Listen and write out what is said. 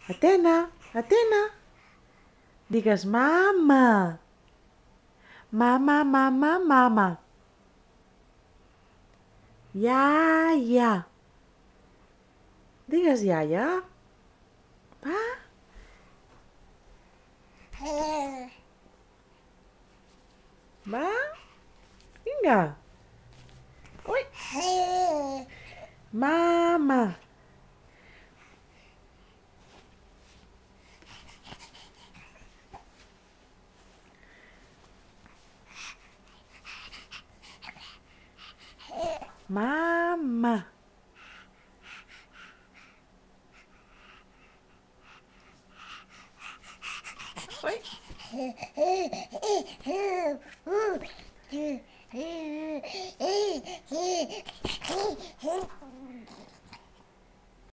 Atena, Atena. Digues mama. Mama, mama, mama. Iaia. Digues iaia. Va. Va. Vinga. Ui. Mama. Mama. Ui.